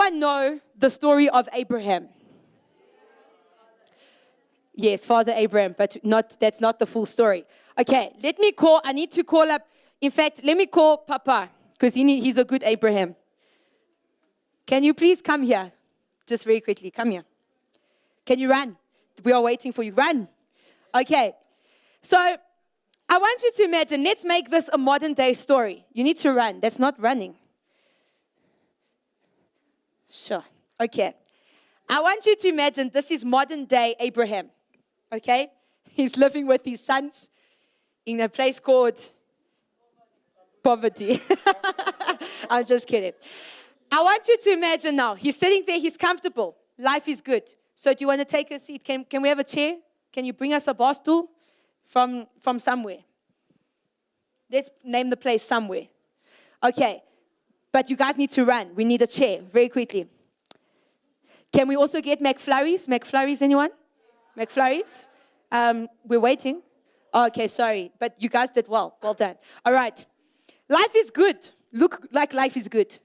anyone know the story of Abraham? Yes, Father Abraham, but that's not the full story. Okay, I need to call up, in fact, let me call Papa, because he's a good Abraham. Can you please come here? Just very quickly, come here. Can you run? We are waiting for you. Run. Okay, so I want you to imagine, let's make this a modern day story. You need to run. That's not running. Sure. Okay. I want you to imagine this is modern day Abraham. Okay? He's living with his sons in a place called poverty. I'm just kidding. I want you to imagine now, he's sitting there, he's comfortable. Life is good. So do you want to take a seat? Can we have a chair? Can you bring us a bar stool from somewhere? Let's name the place somewhere. Okay. But you guys need to run. We need a chair very quickly. Can we also get McFlurries? McFlurries, anyone? McFlurries? We're waiting. Oh, okay, sorry. But you guys did well. Well done. All right. Life is good. Look like life is good.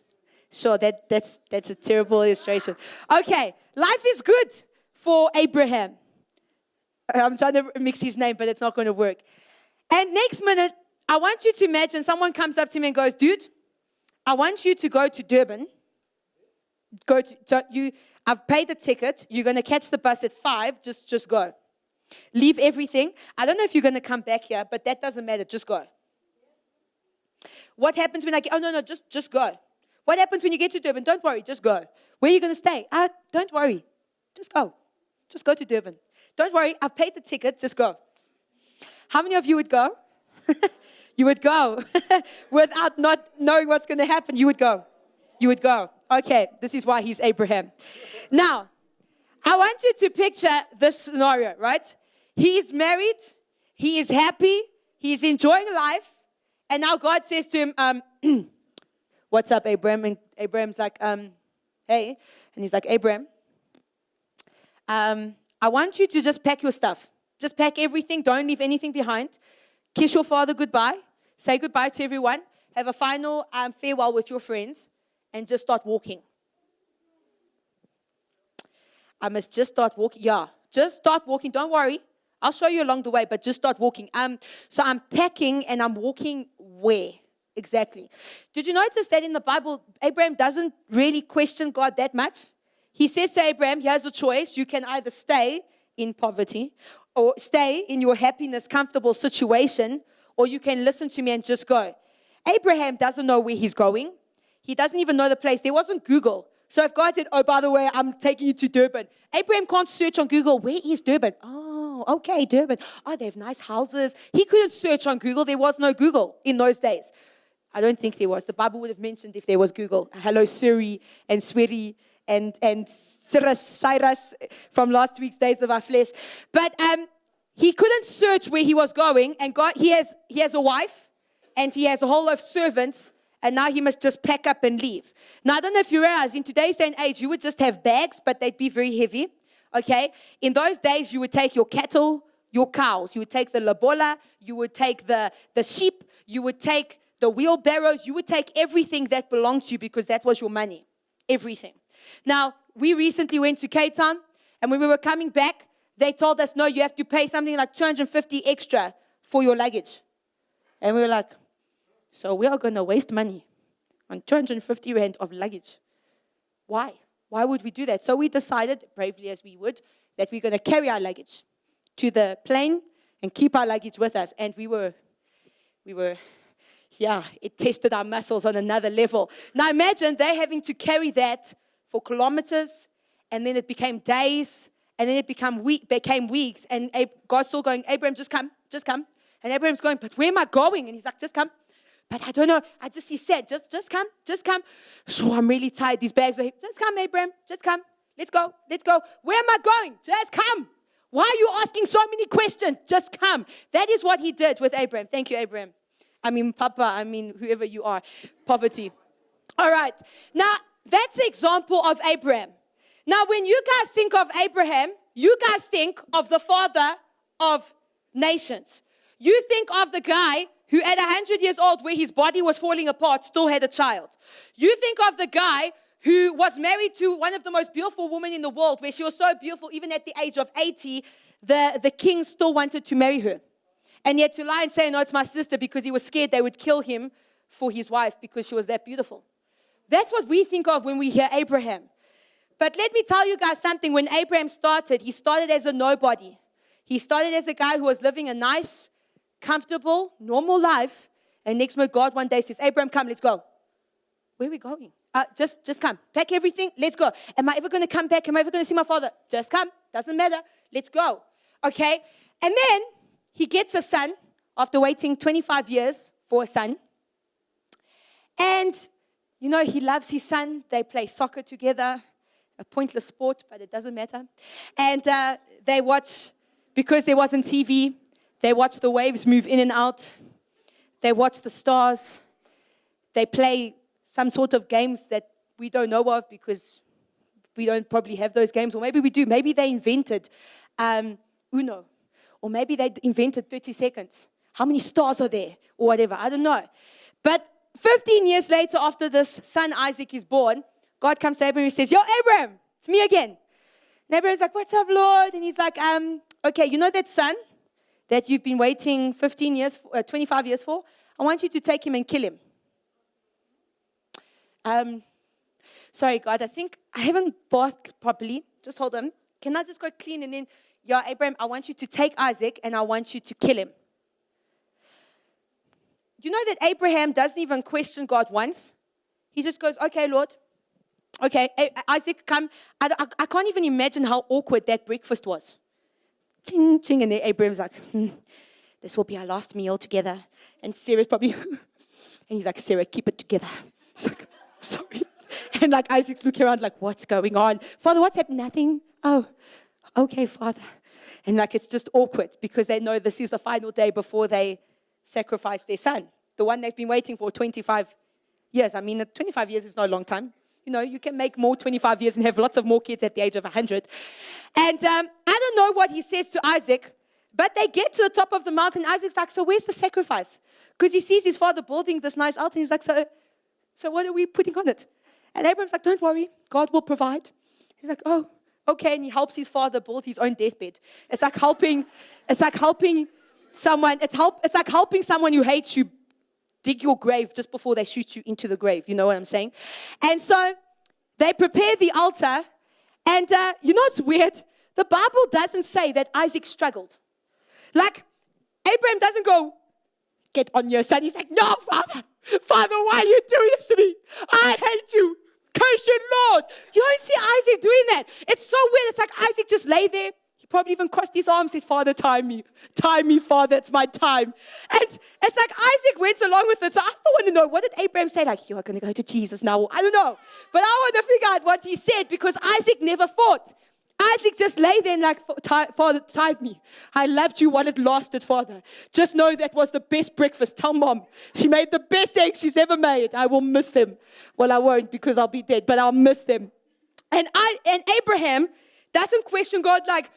Sure, that's a terrible illustration. Okay, life is good for Abraham. I'm trying to mix his name, but it's not going to work. And next minute, I want you to imagine someone comes up to me and goes, dude, I want you to go to Durban. I've paid the ticket. You're going to catch the bus at 5. Just go. Leave everything. I don't know if you're going to come back here, but that doesn't matter. Just go. What happens when just go. What happens when you get to Durban? Don't worry, just go. Where are you going to stay? Don't worry. Just go. Just go to Durban. Don't worry, I've paid the ticket. Just go. How many of you would go? You would go. Without not knowing what's going to happen, you would go. You would go. Okay, this is why he's Abraham. Now, I want you to picture this scenario, right? He is married. He is happy. He's enjoying life. And now God says to him, what's up, Abraham? And Abraham's like, hey. And he's like, Abraham, I want you to just pack your stuff. Just pack everything. Don't leave anything behind. Kiss your father goodbye. Say goodbye to everyone. Have a final farewell with your friends. And just start walking. I must just start walking. Yeah, just start walking. Don't worry. I'll show you along the way, but just start walking. So I'm packing and I'm walking where? Exactly. Did you notice that in the Bible, Abraham doesn't really question God that much? He says to Abraham, here's a choice. You can either stay in poverty or stay in your happiness, comfortable situation, or you can listen to me and just go. Abraham doesn't know where he's going. He doesn't even know the place. There wasn't Google. So if God said, oh, by the way, I'm taking you to Durban, Abraham can't search on Google, where is Durban? Oh, okay, Durban. Oh, they have nice houses. He couldn't search on Google. There was no Google in those days. I don't think there was. The Bible would have mentioned if there was Google. Hello, Siri and Swiri and Cyrus from last week's Days of Our Flesh. But he couldn't search where he was going. And God, he has a wife and he has a whole lot of servants. And now he must just pack up and leave. Now, I don't know if you realize, in today's day and age, you would just have bags, but they'd be very heavy, okay? In those days, you would take your cattle, your cows. You would take the lobola. You would take the sheep. You would take the wheelbarrows. You would take everything that belonged to you because that was your money, everything. Now, we recently went to Cape Town, and when we were coming back, they told us, no, you have to pay something like 250 extra for your luggage. And we were like, so we are going to waste money on 250 rand of luggage. Why? Why would we do that? So we decided, bravely as we would, that we're going to carry our luggage to the plane and keep our luggage with us. And we were, it tested our muscles on another level. Now imagine they having to carry that for kilometers, and then it became days, and then it became weeks, and God's still going, Abraham, just come. And Abraham's going, but where am I going? And he's like, just come. But I don't know. He said, just come. So I'm really tired. These bags are heavy. Just come, Abraham. Just come. Let's go. Where am I going? Just come. Why are you asking so many questions? Just come. That is what he did with Abraham. Thank you, Abraham. Papa, whoever you are. Poverty. All right. Now, that's the example of Abraham. Now, when you guys think of Abraham, you guys think of the father of nations. You think of the guy who at 100 years old, where his body was falling apart, still had a child. You think of the guy who was married to one of the most beautiful women in the world, where she was so beautiful, even at the age of 80, the king still wanted to marry her. And he had to lie and say, no, it's my sister, because he was scared they would kill him for his wife because she was that beautiful. That's what we think of when we hear Abraham. But let me tell you guys something. When Abraham started, he started as a nobody. He started as a guy who was living a nice, comfortable, normal life. And next moment, God one day says, Abraham, come, let's go. Where are we going? Just come. Pack everything. Let's go. Am I ever going to come back? Am I ever going to see my father? Just come. Doesn't matter. Let's go. Okay? And then he gets a son after waiting 25 years for a son. And, he loves his son. They play soccer together. A pointless sport, but it doesn't matter. And they watch, because there wasn't TV, they watch the waves move in and out. They watch the stars. They play some sort of games that we don't know of because we don't probably have those games. Or maybe we do. Maybe they invented Uno. Or maybe they invented 30 seconds. How many stars are there? Or whatever. I don't know. But 15 years later, after this son Isaac is born, God comes to Abraham and says, yo, Abraham, it's me again. And Abraham's like, what's up, Lord? And he's like, okay, you know that son that you've been waiting 25 years for? I want you to take him and kill him. Sorry, God, I think I haven't bathed properly. Just hold on. Can I just go clean and then, yeah, Abraham, I want you to take Isaac and I want you to kill him. Do you know that Abraham doesn't even question God once? He just goes, okay, Lord. Okay, Isaac, come. I can't even imagine how awkward that breakfast was. Ching, ching, and then Abraham's like, this will be our last meal together. And Sarah's probably, and he's like, Sarah, keep it together. He's like, sorry. And like Isaac's looking around like, what's going on? Father, what's happening? Nothing. Oh, okay, Father. And like it's just awkward because they know this is the final day before they sacrifice their son. The one they've been waiting for 25 years. I mean, 25 years is not a long time. You can make more 25 years and have lots of more kids at the age of 100. And I don't know what he says to Isaac, but they get to the top of the mountain. Isaac's like, so where's the sacrifice? Because he sees his father building this nice altar. He's like, so what are we putting on it? And Abraham's like, don't worry, God will provide. He's like, oh, okay. And he helps his father build his own deathbed. It's like helping someone. It's like helping someone who hates you dig your grave just before they shoot you into the grave. You know what I'm saying? And so they prepare the altar. And you know what's weird? The Bible doesn't say that Isaac struggled. Like, Abraham doesn't go, get on your son. He's like, no, Father, why are you doing this to me? I hate you. Curse your Lord. You don't see Isaac doing that. It's so weird. It's like Isaac just lay there. He probably even crossed his arms and said, Father, tie me, Father, it's my time. And it's like Isaac went along with it. So I still want to know, what did Abraham say? Like, you are going to go to Jesus now. I don't know. But I want to figure out what he said because Isaac never fought. Isaac just lay there and like, Father, tie me. I loved you while it lasted, Father. Just know that was the best breakfast. Tell Mom. She made the best eggs she's ever made. I will miss them. Well, I won't because I'll be dead, but I'll miss them. And Abraham doesn't question God like,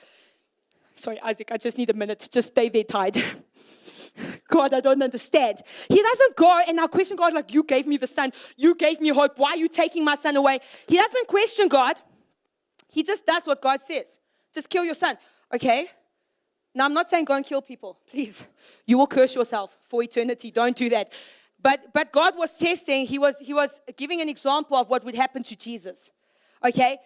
sorry, Isaac, I just need a minute. Just stay there tied. God, I don't understand. He doesn't go and now question God like, you gave me the son. You gave me hope. Why are you taking my son away? He doesn't question God. He just does what God says. Just kill your son. Okay? Now, I'm not saying go and kill people. Please. You will curse yourself for eternity. Don't do that. But God was testing. He was giving an example of what would happen to Jesus. Okay?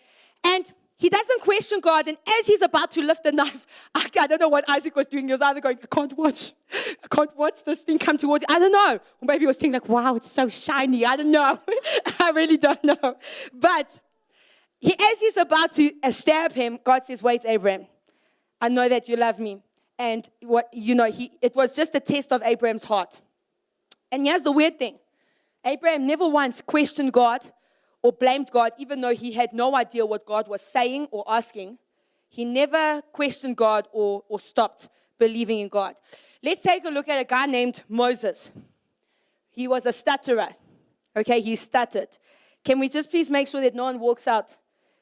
And he doesn't question God. And as he's about to lift the knife, I don't know what Isaac was doing. He was either going, I can't watch this thing come towards you. I don't know. Or maybe he was thinking like, wow, it's so shiny. I don't know. I really don't know. But as he's about to stab him, God says, wait, Abraham, I know that you love me. And it was just a test of Abraham's heart. And here's the weird thing. Abraham never once questioned God or blamed God, even though he had no idea what God was saying or asking. He never questioned God or stopped believing in God. Let's take a look at a guy named Moses. He was a stutterer. Okay, he stuttered. Can we just please make sure that no one walks out?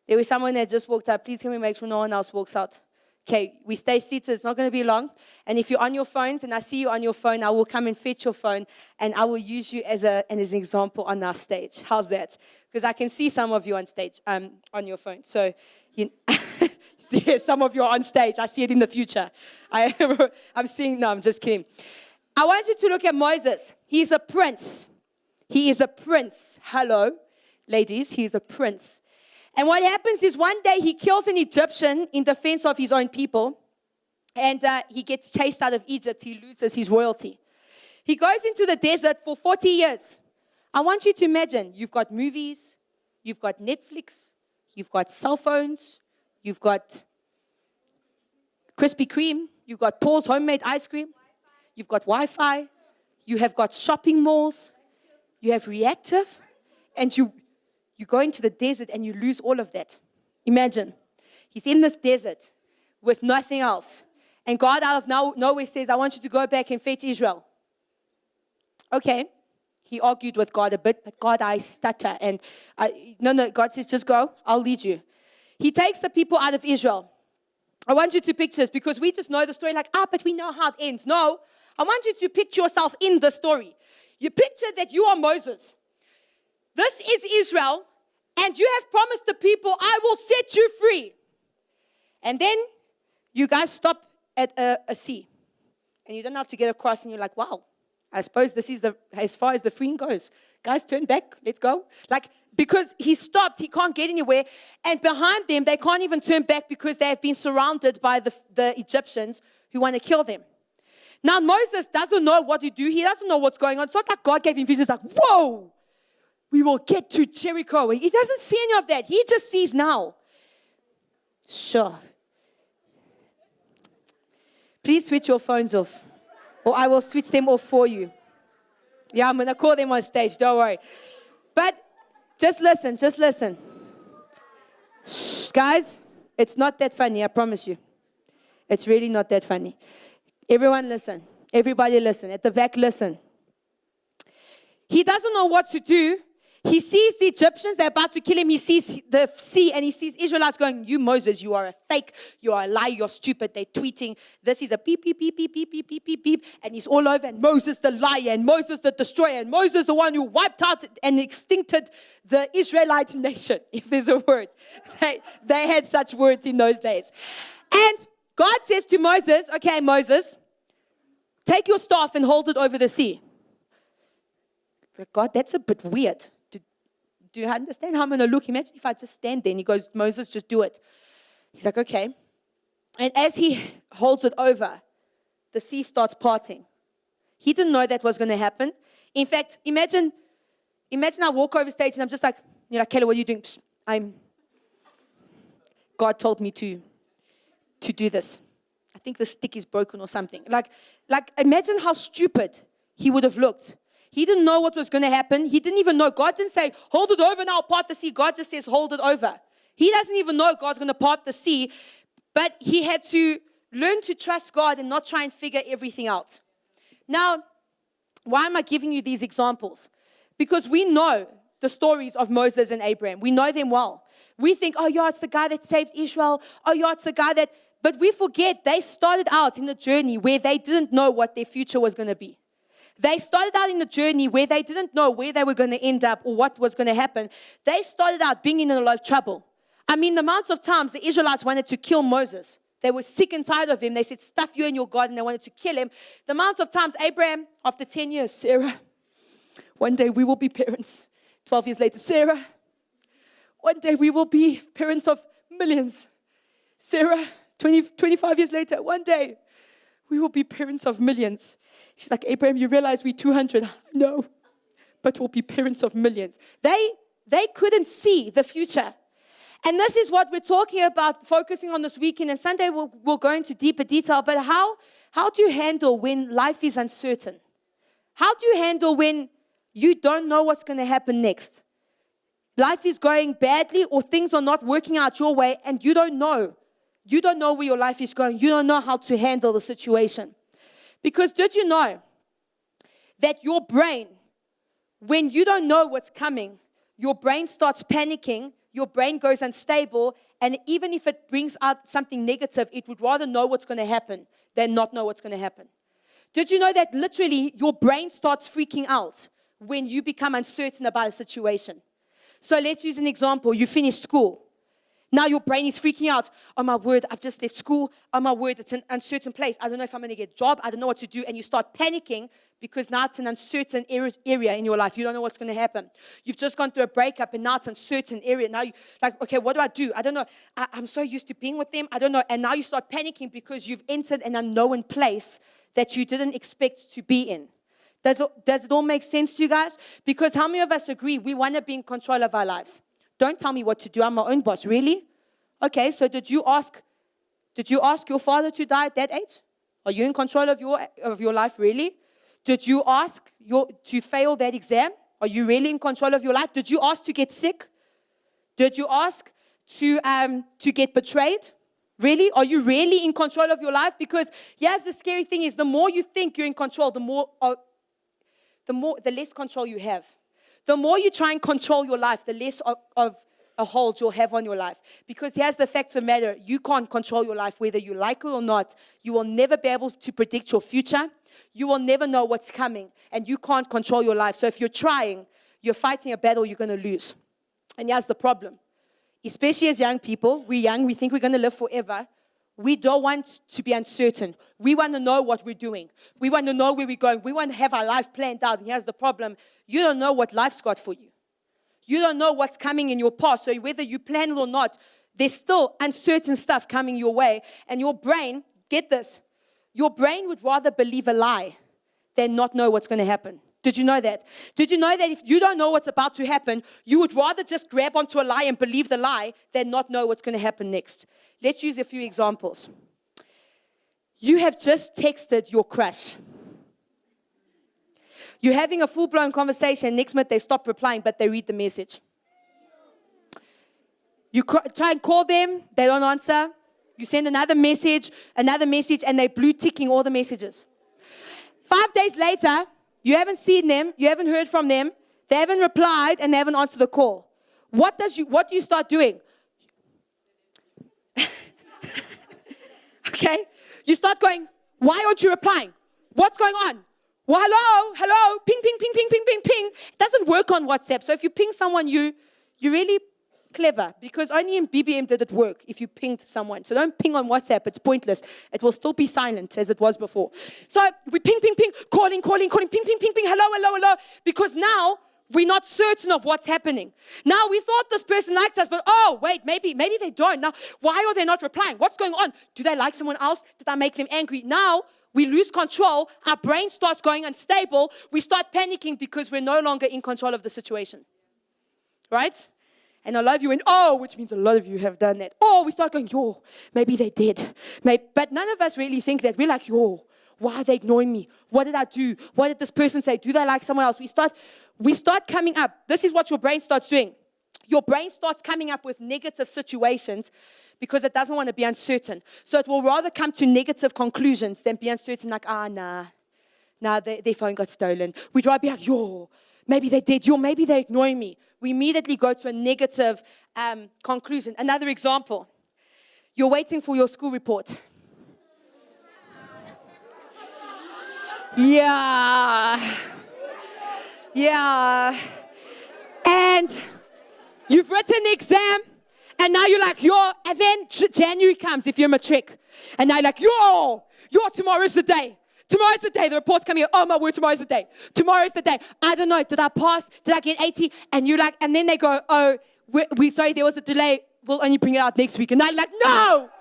There was someone that just walked out. Please can we make sure no one else walks out? Okay, we stay seated. It's not going to be long. And if you're on your phones and I see you on your phone, I will come and fetch your phone and I will use you as an example on our stage. How's that? Because I can see some of you on stage, on your phone. So see, some of you are on stage. I see it in the future. I'm just kidding. I want you to look at Moses. He's a prince. He is a prince. Hello, ladies. He is a prince. And what happens is one day he kills an Egyptian in defense of his own people. And he gets chased out of Egypt. He loses his royalty. He goes into the desert for 40 years. I want you to imagine, you've got movies, you've got Netflix, you've got cell phones, you've got Krispy Kreme, you've got Paul's homemade ice cream, you've got Wi-Fi, you have got shopping malls, you have Reactive, and you go into the desert and you lose all of that. Imagine, he's in this desert with nothing else. And God out of nowhere says, I want you to go back and fetch Israel. Okay. He argued with God a bit, but God, I stutter. And no, God says, just go. I'll lead you. He takes the people out of Israel. I want you to picture this because we just know the story like, but we know how it ends. No, I want you to picture yourself in the story. You picture that you are Moses. This is Israel, and you have promised the people, I will set you free. And then you guys stop at a sea, and you don't have to get across, and you're like, wow, I suppose this is as far as the freeing goes. Guys, turn back, let's go. Like, because he stopped, he can't get anywhere, and behind them, they can't even turn back because they have been surrounded by the Egyptians who want to kill them. Now, Moses doesn't know what to do. He doesn't know what's going on. It's not like God gave him visions like, whoa, we will get to Jericho. He doesn't see any of that. He just sees now. Sure. Please switch your phones off, or I will switch them off for you. Yeah, I'm going to call them on stage. Don't worry. But just listen. Shh, guys, it's not that funny, I promise you. It's really not that funny. Everyone listen. Everybody listen. At the back, listen. He doesn't know what to do. He sees the Egyptians, they're about to kill him. He sees the sea and he sees Israelites going, you Moses, you are a fake, you are a lie, you're stupid. They're tweeting, this is a beep, beep, beep, beep, beep, beep, beep, beep, beep. And he's all over, and Moses the liar, and Moses the destroyer, and Moses the one who wiped out and extincted the Israelite nation, if there's a word. They had such words in those days. And God says to Moses, okay, Moses, take your staff and hold it over the sea. God, that's a bit weird. Do you understand how I'm going to look? Imagine if I just stand there and he goes, Moses, just do it. He's like, okay. And as he holds it over, the sea starts parting. He didn't know that was going to happen. In fact, imagine I walk over stage and I'm just like, you're like, Kelly, what are you doing? Psst, God told me to do this. I think the stick is broken or something. Like imagine how stupid he would have looked. He didn't know what was going to happen. He didn't even know. God didn't say, hold it over and I'll part the sea. God just says, hold it over. He doesn't even know God's going to part the sea. But he had to learn to trust God and not try and figure everything out. Now, why am I giving you these examples? Because we know the stories of Moses and Abraham. We know them well. We think, oh, yeah, it's the guy that saved Israel. Oh, yeah, it's the guy that... But we forget they started out in a journey where they didn't know what their future was going to be. They started out in a journey where they didn't know where they were going to end up or what was going to happen. They started out being in a lot of trouble. I mean, the amounts of times the Israelites wanted to kill Moses. They were sick and tired of him. They said, stuff you and your God, and they wanted to kill him. The amounts of times Abraham, after 10 years, Sarah, one day we will be parents. 12 years later, Sarah, one day we will be parents of millions. Sarah, 25 years later, one day we will be parents of millions. She's like, Abraham, you realize we're 200? No, but we'll be parents of millions. They couldn't see the future. And this is what we're talking about, focusing on this weekend. And Sunday we'll go into deeper detail. But how do you handle when life is uncertain? How do you handle when you don't know what's going to happen next? Life is going badly or things are not working out your way and you don't know. You don't know where your life is going. You don't know how to handle the situation. Because did you know that your brain, when you don't know what's coming, your brain starts panicking, your brain goes unstable, and even if it brings out something negative, it would rather know what's going to happen than not know what's going to happen. Did you know that literally your brain starts freaking out when you become uncertain about a situation? So let's use an example. You finish school. Now your brain is freaking out. Oh my word, I've just left school. Oh my word, it's an uncertain place. I don't know if I'm going to get a job. I don't know what to do. And you start panicking because now it's an uncertain area in your life. You don't know what's going to happen. You've just gone through a breakup and now it's an uncertain area. Now you're like, okay, what do I do? I don't know. I'm so used to being with them. I don't know. And now you start panicking because you've entered an unknown place that you didn't expect to be in. Does it all make sense to you guys? Because how many of us agree we want to be in control of our lives? Don't tell me what to do. I'm my own boss. Really? Okay, so did you ask your father to die at that age? Are you in control of your life, really? Did you ask to fail that exam? Are you really in control of your life? Did you ask to get sick? Did you ask to get betrayed? Really? Are you really in control of your life? Because here's the scary thing is the more you think you're in control, the less control you have. The more you try and control your life, the less of a hold you'll have on your life. Because here's the facts of the matter. You can't control your life whether you like it or not. You will never be able to predict your future. You will never know what's coming. And you can't control your life. So if you're trying, you're fighting a battle you're going to lose. And here's the problem. Especially as young people, we're young, we think we're going to live forever. We don't want to be uncertain. We want to know what we're doing. We want to know where we're going. We want to have our life planned out. And here's the problem. You don't know what life's got for you. You don't know what's coming in your past. So whether you plan it or not, there's still uncertain stuff coming your way. And your brain, get this, your brain would rather believe a lie than not know what's going to happen. Did you know that? Did you know that if you don't know what's about to happen, you would rather just grab onto a lie and believe the lie than not know what's going to happen next? Let's use a few examples. You have just texted your crush. You're having a full-blown conversation. Next minute, they stop replying, but they read the message. You try and call them. They don't answer. You send another message, and they're blue-ticking all the messages. 5 days later, you haven't seen them. You haven't heard from them. They haven't replied, and they haven't answered the call. What do you start doing? Okay? You start going, why aren't you replying? What's going on? Well, hello, ping, ping, ping, ping, ping, ping, ping. It doesn't work on WhatsApp. So if you ping someone, you're really clever because only in BBM did it work if you pinged someone. So don't ping on WhatsApp. It's pointless. It will still be silent as it was before. So we ping, ping, ping, calling, ping, ping, ping, ping, hello. Because now we're not certain of what's happening. Now we thought this person liked us, but oh, wait, maybe they don't. Now, why are they not replying? What's going on? Do they like someone else? Did I make them angry? Now, we lose control. Our brain starts going unstable. We start panicking because we're no longer in control of the situation. Right? And a lot of you went, oh, which means a lot of you have done that. Oh, we start going, yo, maybe they did. But none of us really think that. We're like, yo, why are they ignoring me? What did I do? What did this person say? Do they like someone else? We start coming up. This is what your brain starts doing. Your brain starts coming up with negative situations because it doesn't want to be uncertain. So it will rather come to negative conclusions than be uncertain, like, nah, their phone got stolen. We'd rather be like, yo, maybe they did. Yo, maybe they're ignoring me. We immediately go to a negative conclusion. Another example. You're waiting for your school report. Yeah. And you've written the exam, and now you're like, yo, and then January comes if you're matric. And now you're like, yo, tomorrow's the day. Tomorrow's the day. The report's coming out. Oh, my word, tomorrow's the day. Tomorrow's the day. I don't know. Did I pass? Did I get 80? And you're like, and then they go, oh, we sorry, there was a delay. We'll only bring it out next week. And I'm like, no,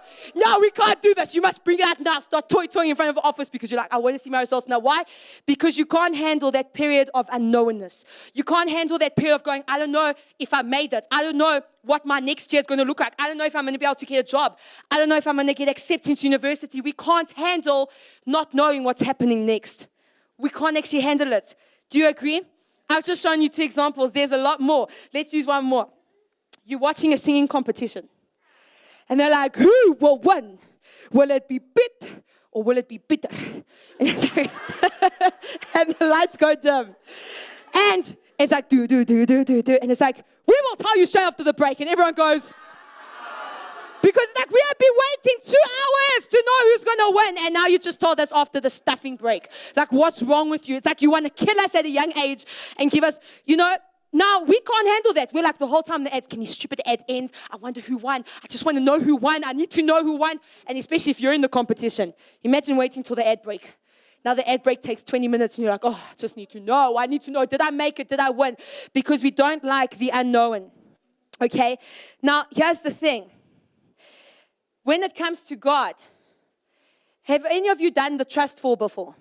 we can't do this. You must bring it out now. Start toying in front of the office because you're like, I want to see my results now. Why? Because you can't handle that period of unknownness. You can't handle that period of going, I don't know if I made it. I don't know what my next year is going to look like. I don't know if I'm going to be able to get a job. I don't know if I'm going to get accepted into university. We can't handle not knowing what's happening next. We can't actually handle it. Do you agree? I've just shown you 2 examples. There's a lot more. Let's use one more. You're watching a singing competition. And they're like, who will win? Will it be bit or will it be bitter? And the lights go dim. And it's like, do. And it's like, We will tell you straight after the break. And everyone goes, because like we have been waiting 2 hours to know who's going to win. And now you just told us after the stuffing break. Like, what's wrong with you? It's like you want to kill us at a young age and give us, now we can't handle that. We're like the whole time the ads, can you stupid ad end? I wonder who won. I just want to know who won. I need to know who won. And especially if you're in the competition. Imagine waiting till the ad break. Now the ad break takes 20 minutes and you're like, oh, I just need to know. I need to know. Did I make it? Did I win? Because we don't like the unknown. Okay? Now, here's the thing. When it comes to God, have any of you done the trust fall before?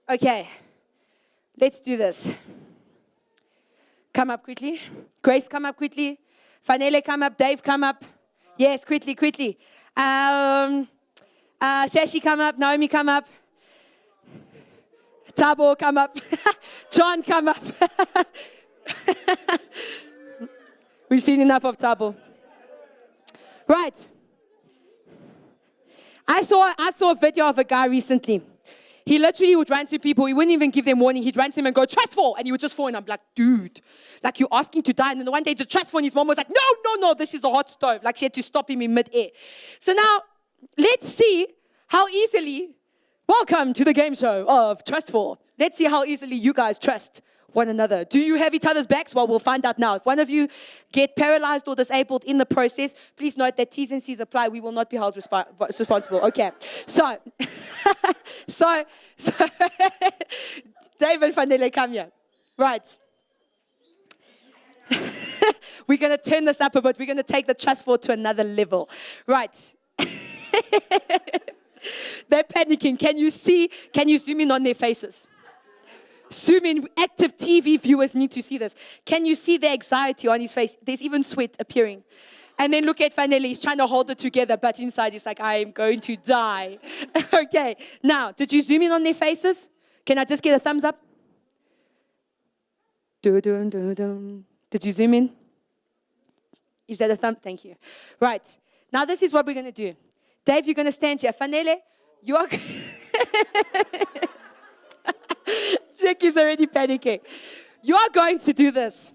Okay. Let's do this. Come up quickly. Grace, come up quickly. Fanele, come up. Dave, come up. Yes, quickly. Sashi, come up. Naomi, come up. Tabo, come up. John, come up. We've seen enough of Tabo. Right. I saw a video of a guy recently. He literally would run to people. He wouldn't even give them warning. He'd run to them and go, trust fall. And he would just fall. And I'm like, dude, like you're asking to die. And then one day the trust fall. And his mom was like, no, this is a hot stove. Like she had to stop him in midair. So now let's see how easily, welcome to the game show of Trust Fall. Let's see how easily you guys trust one another. Do you have each other's backs? Well, we'll find out now. If one of you get paralyzed or disabled in the process, please note that T's and C's apply. We will not be held responsible. Okay. So David Fanele, come here. Right. We're going to turn this up a bit. We're going to take the trust fall to another level. Right. They're panicking. Can you zoom in on their faces? Zoom in. Active TV viewers need to see this. Can you see the anxiety on his face? There's even sweat appearing. And then look at Fanele. He's trying to hold it together, but inside he's like, I am going to die. Okay. Now, did you zoom in on their faces? Can I just get a thumbs up? Did you zoom in? Is that a thumb? Thank you. Right. Now, this is what we're going to do. Dave, you're going to stand here. Fanele, you are... Jackie's already panicking. You are going to do this.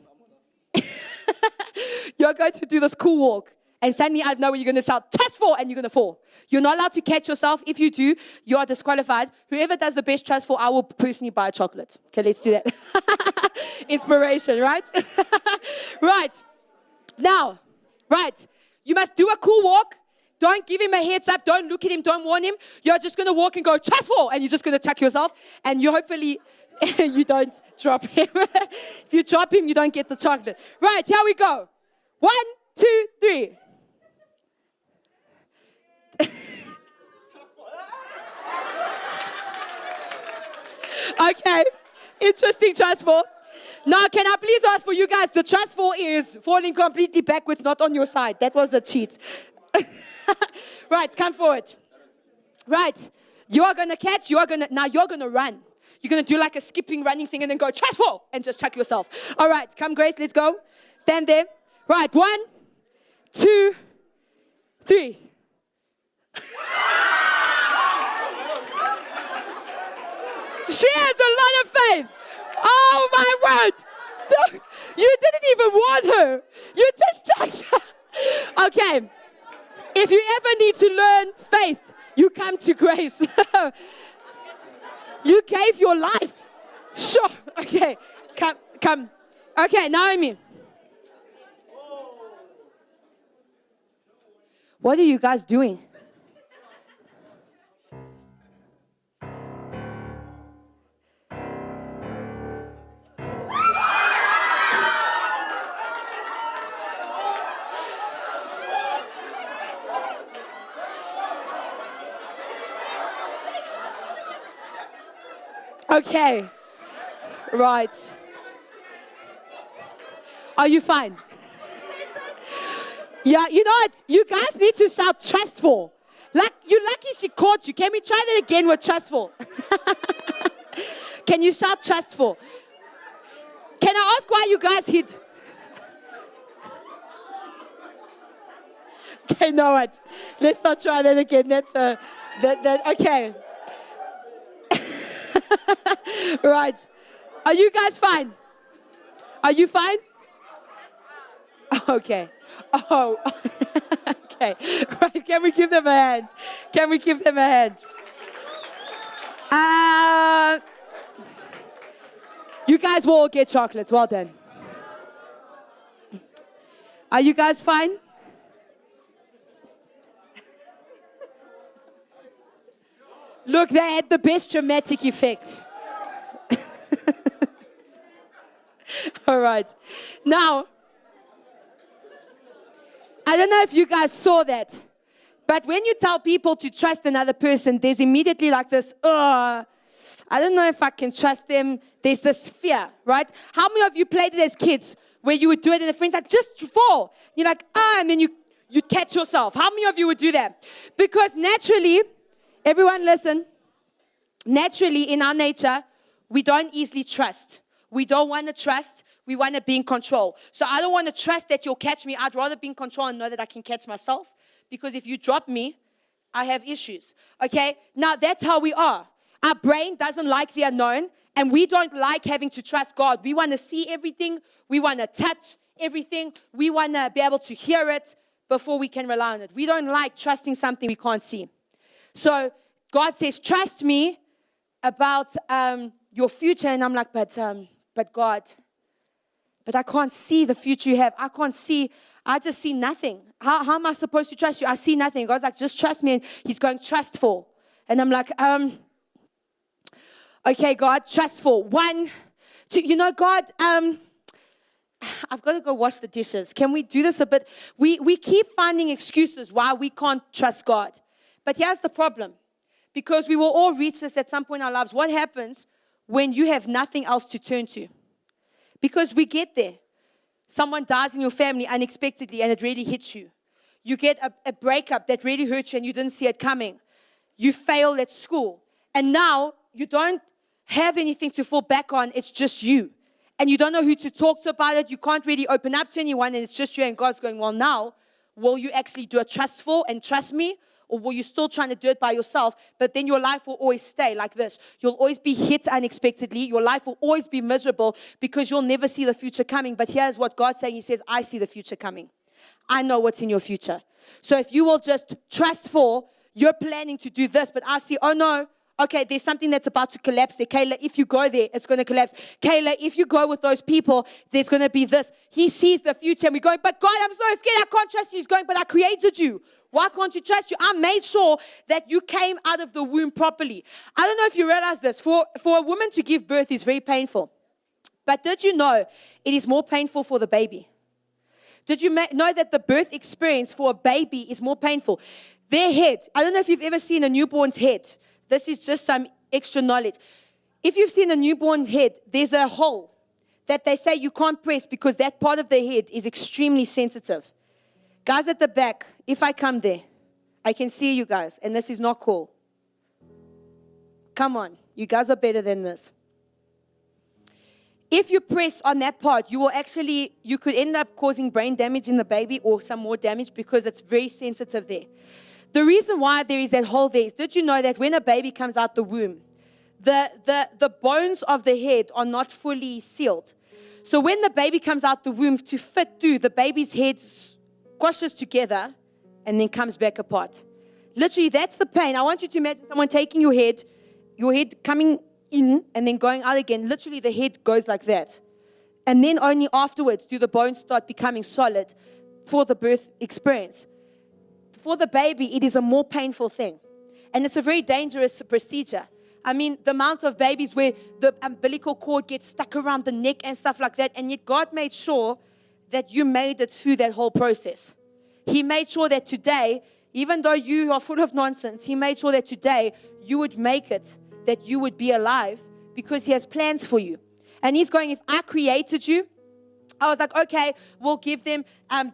You're going to do this cool walk. And suddenly I know where you're going to shout, trust fall, and you're going to fall. You're not allowed to catch yourself. If you do, you are disqualified. Whoever does the best trust fall, I will personally buy a chocolate. Okay, let's do that. Inspiration, right? Right. Now, right. You must do a cool walk. Don't give him a heads up. Don't look at him. Don't warn him. You're just going to walk and go, trust fall. And you're just going to tuck yourself. And you hopefully, you don't drop him. If you drop him, you don't get the chocolate. Right, here we go. 1, 2, 3. Okay, interesting trust fall. Now, can I please ask for you guys, the trust fall is falling completely backwards, not on your side. That was a cheat. Right, come forward. Right, you are going to catch, now you're going to run. You're going to do like a skipping, running thing and then go, trust fall, and just chuck yourself. All right, come Grace, let's go. Stand there. Right, 1, 2, 3. She has a lot of faith. Oh, my word. You didn't even warn her. You just chucked her. Okay. If you ever need to learn faith, you come to Grace. You gave your life. Sure. Okay. Come. Okay, Naomi. What are you guys doing? Okay. Right. Are you fine? Yeah, you know what? You guys need to shout trustful. Like, you're lucky she caught you. Can we try that again with trustful? Can you shout trustful? Can I ask why you guys hid? Okay, know what? Let's not try that again. That's okay. Right. Are you guys fine? Are you fine? Okay. Oh, okay. Right. Can we give them a hand? Can we give them a hand? You guys will all get chocolates. Well done. Are you guys fine? Look, they had the best dramatic effect. All right. Now, I don't know if you guys saw that, but when you tell people to trust another person, there's immediately like this, I don't know if I can trust them. There's this fear, right? How many of you played it as kids where you would do it and the friends like, just fall. You're like, and then you catch yourself. How many of you would do that? Because naturally, everyone listen, naturally in our nature, we don't easily trust. We don't want to trust. We want to be in control. So I don't want to trust that you'll catch me. I'd rather be in control and know that I can catch myself. Because if you drop me, I have issues. Okay? Now, that's how we are. Our brain doesn't like the unknown. And we don't like having to trust God. We want to see everything. We want to touch everything. We want to be able to hear it before we can rely on it. We don't like trusting something we can't see. So God says, trust me about your future. And I'm like, but God, but I can't see the future you have. I can't see. I just see nothing. How am I supposed to trust you? I see nothing. God's like, just trust me. And he's going, trustful. And I'm like, okay, God, trustful. 1, 2, God, I've got to go wash the dishes. Can we do this a bit? We keep finding excuses why we can't trust God. But here's the problem. Because we will all reach this at some point in our lives. What happens when you have nothing else to turn to? Because we get there. Someone dies in your family unexpectedly and it really hits you. You get a breakup that really hurts you and you didn't see it coming. You fail at school. And now you don't have anything to fall back on. It's just you. And you don't know who to talk to about it. You can't really open up to anyone and it's just you. And God's going, well, now, will you actually do it trustful and trust me? Or will you still trying to do it by yourself? But then your life will always stay like this. You'll always be hit unexpectedly. Your life will always be miserable because you'll never see the future coming. But here's what God's saying. He says, I see the future coming. I know what's in your future. So if you will just trustful, you're planning to do this. But I see, oh no, okay, there's something that's about to collapse there. Kayla, if you go there, it's going to collapse. Kayla, if you go with those people, there's going to be this. He sees the future and we're going, but God, I'm so scared. I can't trust you. He's going, but I created you. Why can't you trust you? I made sure that you came out of the womb properly. I don't know if you realize this. For a woman to give birth is very painful. But did you know it is more painful for the baby? Did you know that the birth experience for a baby is more painful? Their head, I don't know if you've ever seen a newborn's head. This is just some extra knowledge. If you've seen a newborn's head, there's a hole that they say you can't press because that part of the head is extremely sensitive. Guys at the back, if I come there, I can see you guys, and this is not cool. Come on, you guys are better than this. If you press on that part, you could end up causing brain damage in the baby or some more damage because it's very sensitive there. The reason why there is that hole there is, did you know that when a baby comes out the womb, the bones of the head are not fully sealed? So when the baby comes out the womb, to fit through, the baby's head squashes together and then comes back apart. Literally, that's the pain. I want you to imagine someone taking your head coming in and then going out again. Literally, the head goes like that. And then only afterwards do the bones start becoming solid for the birth experience. For the baby, it is a more painful thing. And it's a very dangerous procedure. I mean, the amount of babies where the umbilical cord gets stuck around the neck and stuff like that. And yet God made sure that you made it through that whole process. He made sure that today, even though you are full of nonsense, He made sure that today you would make it, that you would be alive because He has plans for you. And He's going, if I created you, I was like, okay, we'll give them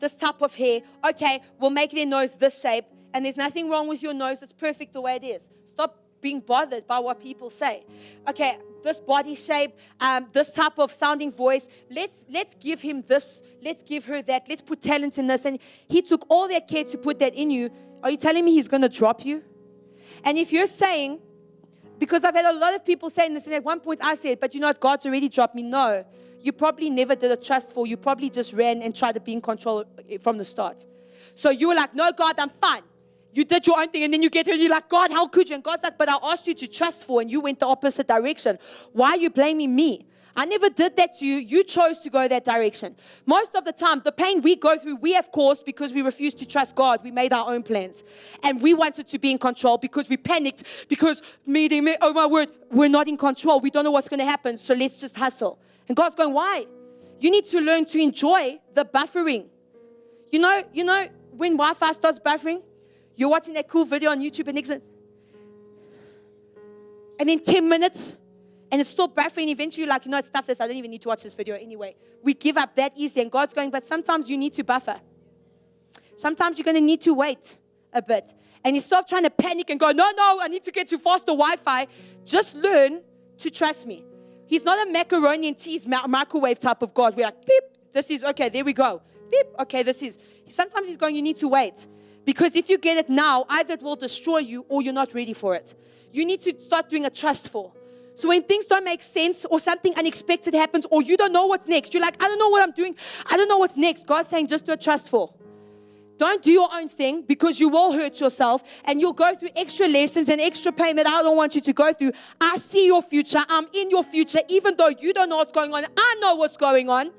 this type of hair. Okay, we'll make their nose this shape. And there's nothing wrong with your nose. It's perfect the way it is. Stop being bothered by what people say. Okay, this body shape, this type of sounding voice. Let's give him this. Let's give her that. Let's put talent in this. And He took all that care to put that in you. Are you telling me He's going to drop you? And if you're saying, because I've had a lot of people saying this, and at one point I said, but you know what, God's already dropped me. No. you probably never did a trust fall. You probably just ran and tried to be in control from the start. So you were like, no, God, I'm fine. You did your own thing, and then you get here and you're like, God, how could you? And God's like, but I asked you to trust fall, and you went the opposite direction. Why are you blaming me? I never did that to you. You chose to go that direction. Most of the time, the pain we go through, we have caused because we refused to trust God. We made our own plans. And we wanted to be in control because we panicked because, oh my word, we're not in control. We don't know what's going to happen, so let's just hustle. And God's going, why? You need to learn to enjoy the buffering. You know when Wi-Fi starts buffering, you're watching that cool video on YouTube and then 10 minutes, and it's still buffering. Eventually, you're like, it's stuff this. I don't even need to watch this video anyway. We give up that easy. And God's going, but sometimes you need to buffer. Sometimes you're going to need to wait a bit. And you stop trying to panic and go, no, I need to get to faster Wi-Fi. Just learn to trust me. He's not a macaroni and cheese microwave type of God. We're like, beep, this is, okay, there we go. Beep, okay, this is. Sometimes he's going, you need to wait. Because if you get it now, either it will destroy you or you're not ready for it. You need to start doing a trust fall. So when things don't make sense or something unexpected happens or you don't know what's next, you're like, I don't know what I'm doing. I don't know what's next. God's saying just do a trust fall. Don't do your own thing because you will hurt yourself and you'll go through extra lessons and extra pain that I don't want you to go through. I see your future. I'm in your future. Even though you don't know what's going on, I know what's going on.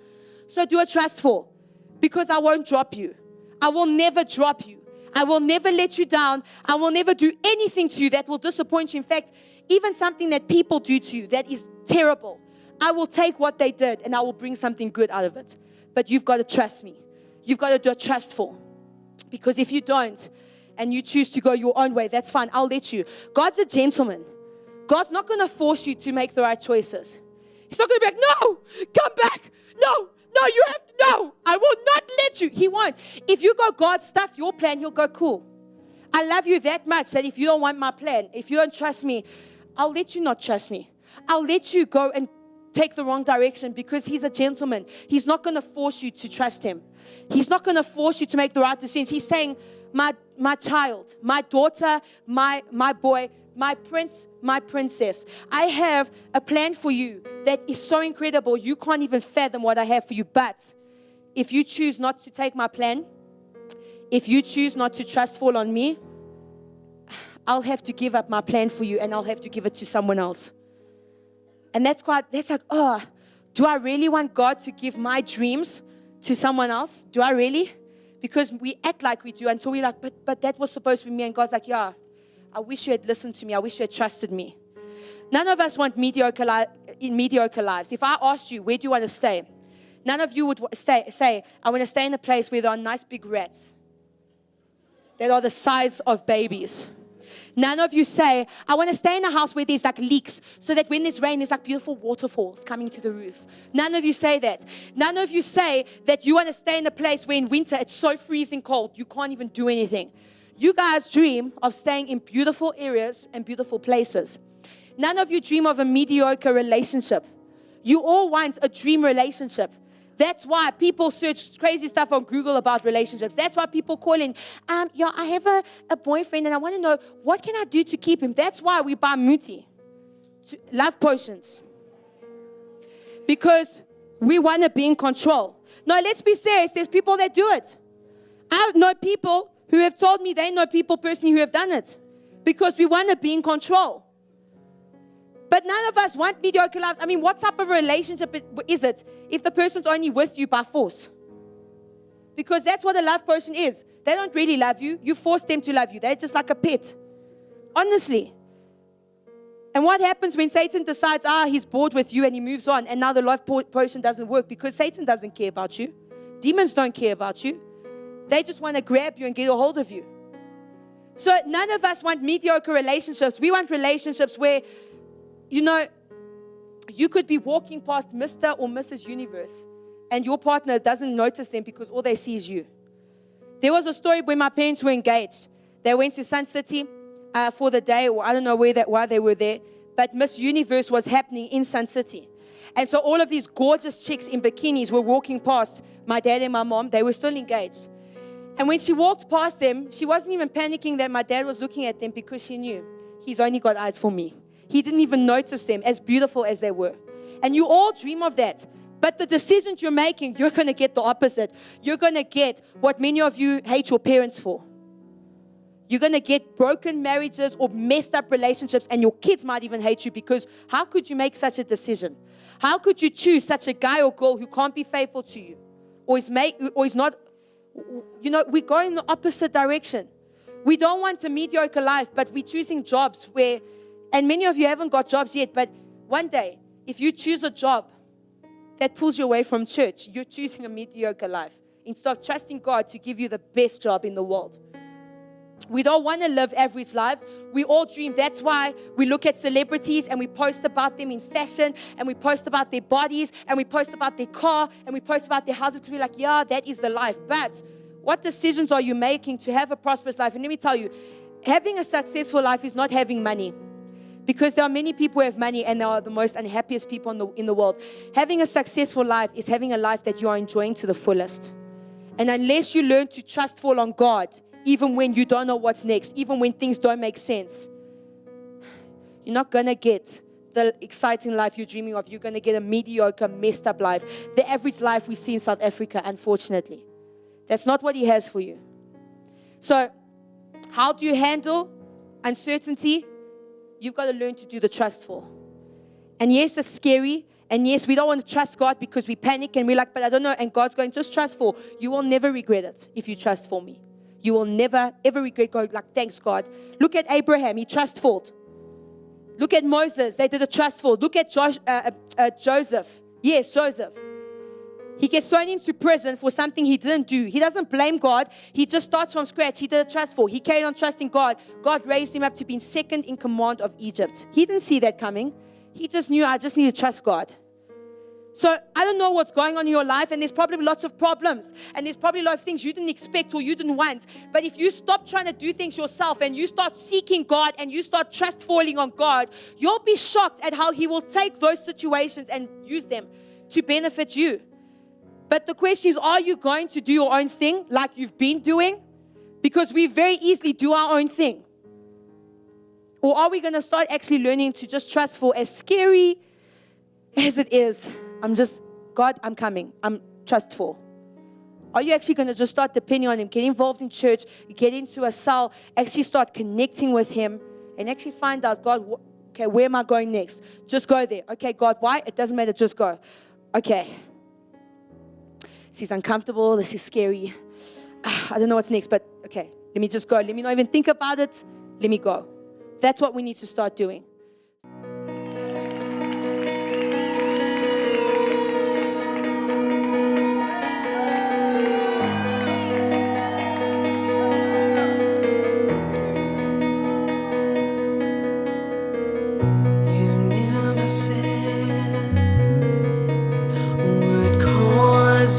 So do a trust fall because I won't drop you. I will never drop you. I will never let you down. I will never do anything to you that will disappoint you. In fact, even something that people do to you that is terrible, I will take what they did and I will bring something good out of it. But you've got to trust me. You've got to do a trust fall. Because if you don't and you choose to go your own way, that's fine. I'll let you. God's a gentleman. God's not going to force you to make the right choices. He's not going to be like, no, come back. No, you have to. No, I will not let you. He won't. If you go God's stuff, your plan, he'll go, cool. I love you that much that if you don't want my plan, if you don't trust me, I'll let you not trust me. I'll let you go and take the wrong direction because he's a gentleman. He's not going to force you to trust him. He's not going to force you to make the right decisions. He's saying, my child, my daughter, my boy, my prince, my princess, I have a plan for you that is so incredible. You can't even fathom what I have for you. But if you choose not to take my plan, if you choose not to trust fall on me, I'll have to give up my plan for you and I'll have to give it to someone else. And that's like, oh, do I really want God to give my dreams to someone else? Do I really? Because we act like we do until we're like, but that was supposed to be me. And God's like, yeah, I wish you had listened to me. I wish you had trusted me. None of us want mediocre lives. If I asked you, where do you want to stay? None of you would say, I want to stay in a place where there are nice big rats that are the size of babies. None of you say, I want to stay in a house where there's like leaks so that when there's rain, there's like beautiful waterfalls coming to the roof. None of you say that. None of you say that you want to stay in a place where in winter it's so freezing cold, you can't even do anything. You guys dream of staying in beautiful areas and beautiful places. None of you dream of a mediocre relationship. You all want a dream relationship. That's why people search crazy stuff on Google about relationships. That's why people call in, I have a boyfriend and I want to know, what can I do to keep him? That's why we buy Muti, love potions. Because we want to be in control. No, let's be serious. There's people that do it. I know people who have told me they know people personally who have done it. Because we want to be in control. But none of us want mediocre lives. I mean, what type of relationship is it if the person's only with you by force? Because that's what a love person is. They don't really love you. You force them to love you. They're just like a pet. Honestly. And what happens when Satan decides, he's bored with you and he moves on and now the love potion doesn't work because Satan doesn't care about you. Demons don't care about you. They just want to grab you and get a hold of you. So none of us want mediocre relationships. We want relationships where you could be walking past Mr. or Mrs. Universe and your partner doesn't notice them because all they see is you. There was a story when my parents were engaged. They went to Sun City for the day, or I don't know why they were there, but Miss Universe was happening in Sun City. And so all of these gorgeous chicks in bikinis were walking past my dad and my mom. They were still engaged. And when she walked past them, she wasn't even panicking that my dad was looking at them because she knew he's only got eyes for me. He didn't even notice them, as beautiful as they were. And you all dream of that. But the decisions you're making, you're going to get the opposite. You're going to get what many of you hate your parents for. You're going to get broken marriages or messed up relationships, and your kids might even hate you because how could you make such a decision? How could you choose such a guy or girl who can't be faithful to you or is not, we go in the opposite direction. We don't want a mediocre life, but we're choosing jobs where, and many of you haven't got jobs yet, but one day, if you choose a job that pulls you away from church, you're choosing a mediocre life instead of trusting God to give you the best job in the world. We don't want to live average lives. We all dream. That's why we look at celebrities and we post about them in fashion, and we post about their bodies, and we post about their car, and we post about their houses to be like, yeah, that is the life. But what decisions are you making to have a prosperous life? And let me tell you, having a successful life is not having money. Because there are many people who have money and they are the most unhappiest people in the world. Having a successful life is having a life that you are enjoying to the fullest. And unless you learn to trust fall on God, even when you don't know what's next, even when things don't make sense, you're not going to get the exciting life you're dreaming of. You're going to get a mediocre, messed up life. The average life we see in South Africa, unfortunately. That's not what He has for you. So, how do you handle uncertainty? You've got to learn to do the trustful. And yes, it's scary. And yes, we don't want to trust God because we panic and we're like, but I don't know. And God's going, just trustful. You will never regret it if you trust for me. You will never, ever regret going like, thanks, God. Look at Abraham. He trustful. Look at Moses. They did a trustful. Look at Joseph. Yes, Joseph. He gets thrown into prison for something he didn't do. He doesn't blame God. He just starts from scratch. He did a trustful. He carried on trusting God. God raised him up to being second in command of Egypt. He didn't see that coming. He just knew, I just need to trust God. So I don't know what's going on in your life, and there's probably lots of problems, and there's probably a lot of things you didn't expect or you didn't want. But if you stop trying to do things yourself and you start seeking God and you start trust falling on God, you'll be shocked at how He will take those situations and use them to benefit you. But the question is, are you going to do your own thing like you've been doing? Because we very easily do our own thing. Or are we going to start actually learning to just trust for, as scary as it is? God, I'm coming. I'm trustful. Are you actually going to just start depending on Him, get involved in church, get into a cell, actually start connecting with Him, and actually find out, God, okay, where am I going next? Just go there. Okay, God, why? It doesn't matter. Just go. Okay. This is uncomfortable. This is scary. I don't know what's next, but okay, let me just go. Let me not even think about it. Let me go. That's what we need to start doing.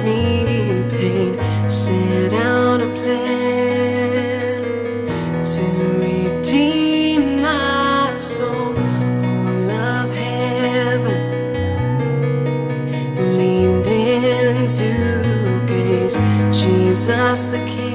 Me pain, set out a plan to redeem my soul. All of heaven leaned into gaze Jesus the King.